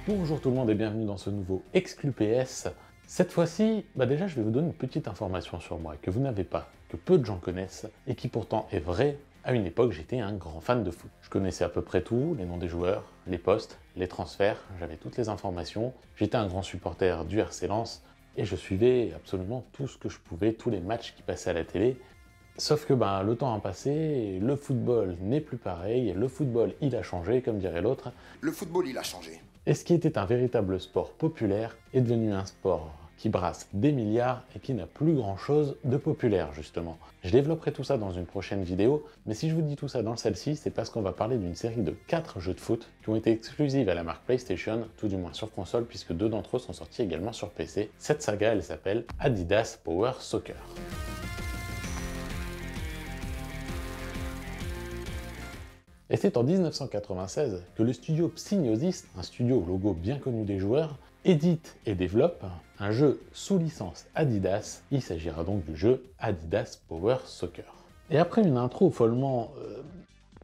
Bonjour tout le monde et bienvenue dans ce nouveau Exclu PS. Cette fois-ci, déjà je vais vous donner une petite information sur moi que vous n'avez pas, que peu de gens connaissent et qui pourtant est vraie. À une époque, j'étais un grand fan de foot. Je connaissais à peu près tout, les noms des joueurs, les postes, les transferts, j'avais toutes les informations. J'étais un grand supporter du RC Lens et je suivais absolument tout ce que je pouvais, tous les matchs qui passaient à la télé. Sauf que le temps a passé, le football n'est plus pareil, le football il a changé, comme dirait l'autre. Le football il a changé. Et ce qui était un véritable sport populaire est devenu un sport qui brasse des milliards et qui n'a plus grand chose de populaire justement. Je développerai tout ça dans une prochaine vidéo, mais si je vous dis tout ça dans celle-ci, c'est parce qu'on va parler d'une série de 4 jeux de foot qui ont été exclusives à la marque PlayStation, tout du moins sur console, puisque 2 d'entre eux sont sortis également sur PC. Cette saga, elle s'appelle Adidas Power Soccer. Et c'est en 1996 que le studio Psygnosis, un studio au logo bien connu des joueurs, édite et développe un jeu sous licence Adidas. Il s'agira donc du jeu Adidas Power Soccer. Et après une intro follement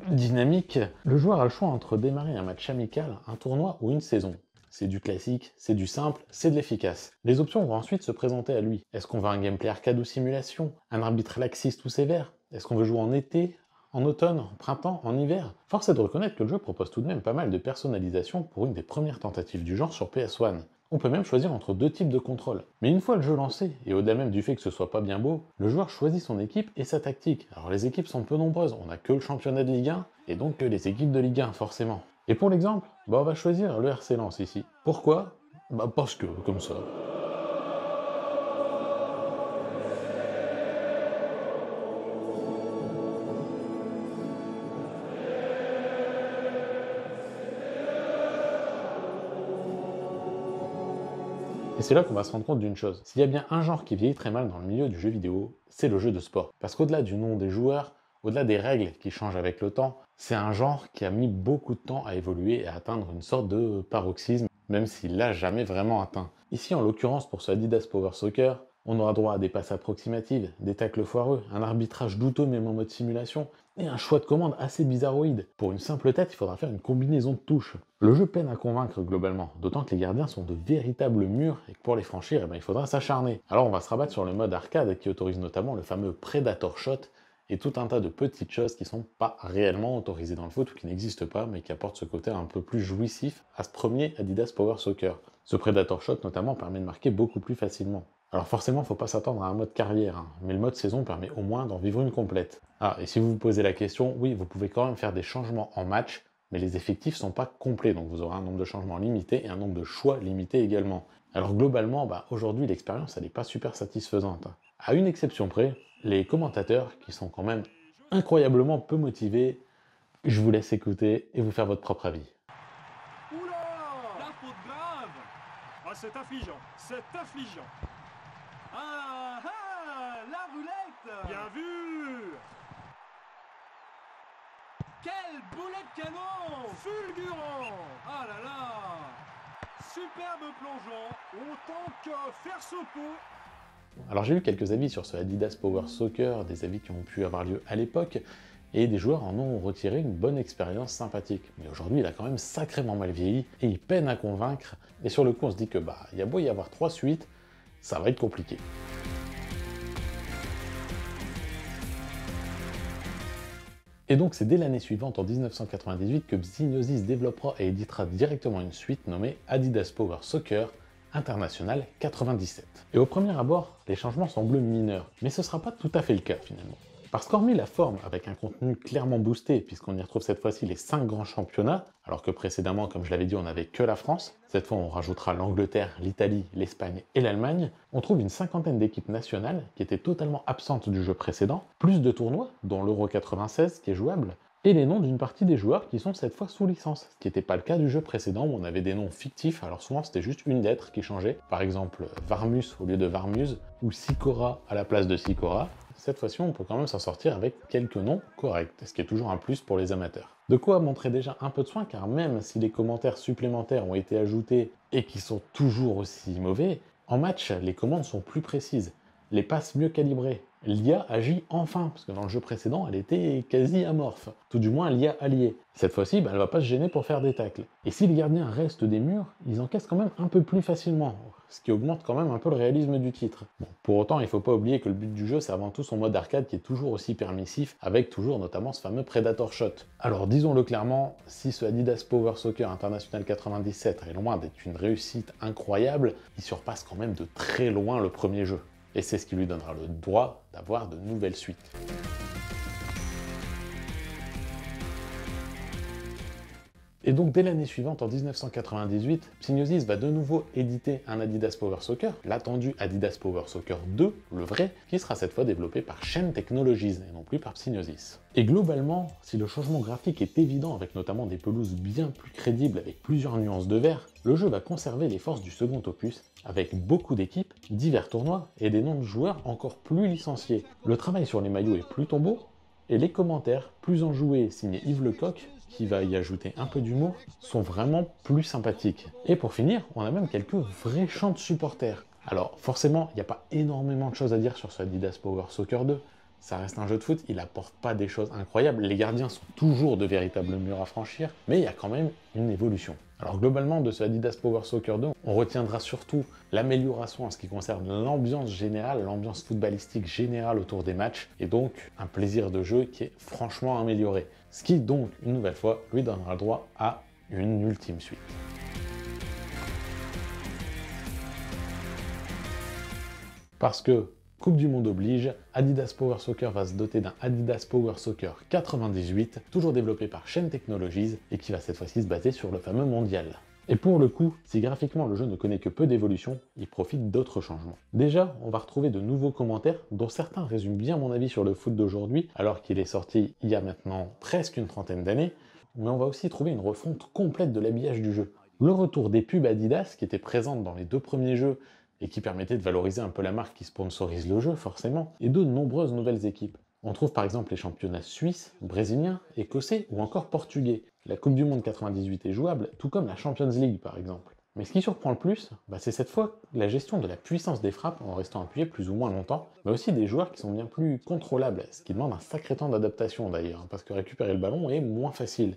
dynamique, le joueur a le choix entre démarrer un match amical, un tournoi ou une saison. C'est du classique, c'est du simple, c'est de l'efficace. Les options vont ensuite se présenter à lui. Est-ce qu'on veut un gameplay arcade ou simulation? Un arbitre laxiste ou sévère? Est-ce qu'on veut jouer en été? En automne, en printemps, en hiver? Force est de reconnaître que le jeu propose tout de même pas mal de personnalisation pour une des premières tentatives du genre sur PS1. On peut même choisir entre 2 types de contrôle. Mais une fois le jeu lancé, et au-delà même du fait que ce soit pas bien beau, le joueur choisit son équipe et sa tactique. Alors les équipes sont peu nombreuses, on a que le championnat de Ligue 1, et donc que les équipes de Ligue 1 forcément. Et pour l'exemple, on va choisir le RC Lens ici. Pourquoi? Parce que, comme ça. Et c'est là qu'on va se rendre compte d'une chose. S'il y a bien un genre qui vieillit très mal dans le milieu du jeu vidéo, c'est le jeu de sport. Parce qu'au-delà du nom des joueurs, au-delà des règles qui changent avec le temps, c'est un genre qui a mis beaucoup de temps à évoluer et à atteindre une sorte de paroxysme, même s'il l'a jamais vraiment atteint. Ici, en l'occurrence, pour ce Adidas Power Soccer, on aura droit à des passes approximatives, des tacles foireux, un arbitrage douteux même en mode simulation, et un choix de commande assez bizarroïde. Pour une simple tête, il faudra faire une combinaison de touches. Le jeu peine à convaincre globalement, d'autant que les gardiens sont de véritables murs et que pour les franchir, il faudra s'acharner. Alors on va se rabattre sur le mode arcade qui autorise notamment le fameux Predator Shot et tout un tas de petites choses qui sont pas réellement autorisées dans le foot ou qui n'existent pas, mais qui apportent ce côté un peu plus jouissif à ce premier Adidas Power Soccer. Ce Predator Shot notamment permet de marquer beaucoup plus facilement. Alors forcément, faut pas s'attendre à un mode carrière, mais le mode saison permet au moins d'en vivre une complète. Ah, et si vous vous posez la question, oui, vous pouvez quand même faire des changements en match, mais les effectifs sont pas complets, donc vous aurez un nombre de changements limité et un nombre de choix limité également. Alors globalement, aujourd'hui, l'expérience, elle n'est pas super satisfaisante. À une exception près, les commentateurs, qui sont quand même incroyablement peu motivés, je vous laisse écouter et vous faire votre propre avis. Oula! La faute grave! Ah, c'est affligeant, c'est affligeant! Ah ah! La roulette! Bien vu! Quel boulet de canon! Fulgurant! Ah là là! Superbe plongeon, autant que faire sauter. Alors j'ai eu quelques avis sur ce Adidas Power Soccer, des avis qui ont pu avoir lieu à l'époque, et des joueurs en ont retiré une bonne expérience sympathique. Mais aujourd'hui, il a quand même sacrément mal vieilli, et il peine à convaincre, et sur le coup on se dit que il y a beau y avoir 3 suites, ça va être compliqué. Et donc c'est dès l'année suivante, en 1998, que Psygnosis développera et éditera directement une suite nommée Adidas Power Soccer International 97. Et au premier abord, les changements semblent mineurs, mais ce sera pas tout à fait le cas finalement. Parce qu'hormis la forme, avec un contenu clairement boosté, puisqu'on y retrouve cette fois-ci les 5 grands championnats, alors que précédemment, comme je l'avais dit, on n'avait que la France, cette fois on rajoutera l'Angleterre, l'Italie, l'Espagne et l'Allemagne, on trouve une cinquantaine d'équipes nationales qui étaient totalement absentes du jeu précédent, plus de tournois, dont l'Euro 96 qui est jouable, et les noms d'une partie des joueurs qui sont cette fois sous licence, ce qui n'était pas le cas du jeu précédent où on avait des noms fictifs, alors souvent c'était juste une lettre qui changeait, par exemple Varmus au lieu de Varmuse, ou Sikora à la place de Sikora. Cette fois-ci on peut quand même s'en sortir avec quelques noms corrects, ce qui est toujours un plus pour les amateurs. De quoi montrer déjà un peu de soin, car même si les commentaires supplémentaires ont été ajoutés et qui sont toujours aussi mauvais, en match les commandes sont plus précises, les passes mieux calibrées, l'IA agit enfin, parce que dans le jeu précédent, elle était quasi amorphe. Tout du moins, l'IA alliée. Cette fois-ci, elle va pas se gêner pour faire des tacles. Et si les gardiens restent des murs, ils encaissent quand même un peu plus facilement, ce qui augmente quand même un peu le réalisme du titre. Bon, pour autant, il faut pas oublier que le but du jeu, c'est avant tout son mode arcade qui est toujours aussi permissif, avec toujours notamment ce fameux Predator Shot. Alors disons-le clairement, si ce Adidas Power Soccer International 97 est loin d'être une réussite incroyable, il surpasse quand même de très loin le premier jeu. Et c'est ce qui lui donnera le droit d'avoir de nouvelles suites. Et donc dès l'année suivante, en 1998, Psygnosis va de nouveau éditer un Adidas Power Soccer, l'attendu Adidas Power Soccer 2, le vrai, qui sera cette fois développé par Shen Technologies et non plus par Psygnosis. Et globalement, si le changement graphique est évident avec notamment des pelouses bien plus crédibles avec plusieurs nuances de vert, le jeu va conserver les forces du second opus avec beaucoup d'équipes, divers tournois et des noms de joueurs encore plus licenciés. Le travail sur les maillots est plutôt beau, et les commentaires, plus enjoués, signés Yves Lecoq, qui va y ajouter un peu d'humour, sont vraiment plus sympathiques. Et pour finir, on a même quelques vrais chants de supporters. Alors forcément, il n'y a pas énormément de choses à dire sur ce Adidas Power Soccer 2. Ça reste un jeu de foot, il apporte pas des choses incroyables, les gardiens sont toujours de véritables murs à franchir, mais il y a quand même une évolution. Alors globalement, de ce Adidas Power Soccer 2, on retiendra surtout l'amélioration en ce qui concerne l'ambiance générale, l'ambiance footballistique générale autour des matchs, et donc un plaisir de jeu qui est franchement amélioré. Ce qui donc, une nouvelle fois, lui donnera le droit à une ultime suite. Parce que, Coupe du Monde oblige, Adidas Power Soccer va se doter d'un Adidas Power Soccer 98, toujours développé par Shen Technologies, et qui va cette fois-ci se baser sur le fameux mondial. Et pour le coup, si graphiquement le jeu ne connaît que peu d'évolution, il profite d'autres changements. Déjà, on va retrouver de nouveaux commentaires, dont certains résument bien mon avis sur le foot d'aujourd'hui, alors qu'il est sorti il y a maintenant presque une trentaine d'années, mais on va aussi trouver une refonte complète de l'habillage du jeu. Le retour des pubs Adidas, qui étaient présentes dans les deux premiers jeux, et qui permettait de valoriser un peu la marque qui sponsorise le jeu, forcément, et de nombreuses nouvelles équipes. On trouve par exemple les championnats suisses, brésiliens, écossais ou encore portugais. La Coupe du Monde 98 est jouable, tout comme la Champions League par exemple. Mais ce qui surprend le plus, c'est cette fois la gestion de la puissance des frappes en restant appuyé plus ou moins longtemps, mais aussi des joueurs qui sont bien plus contrôlables, ce qui demande un sacré temps d'adaptation d'ailleurs, parce que récupérer le ballon est moins facile.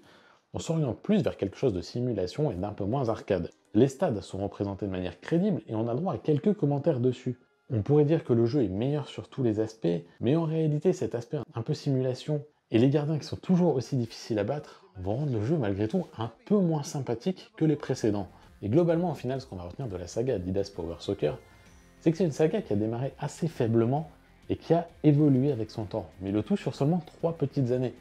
On s'oriente plus vers quelque chose de simulation et d'un peu moins arcade. Les stades sont représentés de manière crédible et on a droit à quelques commentaires dessus. On pourrait dire que le jeu est meilleur sur tous les aspects, mais en réalité cet aspect un peu simulation et les gardiens qui sont toujours aussi difficiles à battre vont rendre le jeu malgré tout un peu moins sympathique que les précédents. Et globalement, au final, ce qu'on va retenir de la saga Adidas Power Soccer, c'est que c'est une saga qui a démarré assez faiblement et qui a évolué avec son temps, mais le tout sur seulement 3 petites années,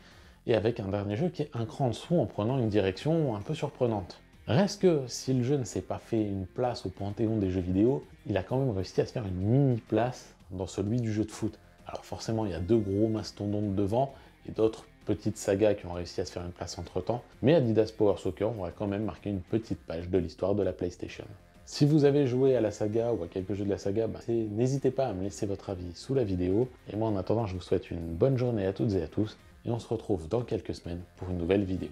et avec un dernier jeu qui est un cran en dessous en prenant une direction un peu surprenante. Reste que, si le jeu ne s'est pas fait une place au panthéon des jeux vidéo, il a quand même réussi à se faire une mini-place dans celui du jeu de foot. Alors forcément, il y a deux gros mastodontes devant, et d'autres petites sagas qui ont réussi à se faire une place entre-temps, mais Adidas Power Soccer aura quand même marqué une petite page de l'histoire de la PlayStation. Si vous avez joué à la saga ou à quelques jeux de la saga, n'hésitez pas à me laisser votre avis sous la vidéo, et moi en attendant, je vous souhaite une bonne journée à toutes et à tous, et on se retrouve dans quelques semaines pour une nouvelle vidéo.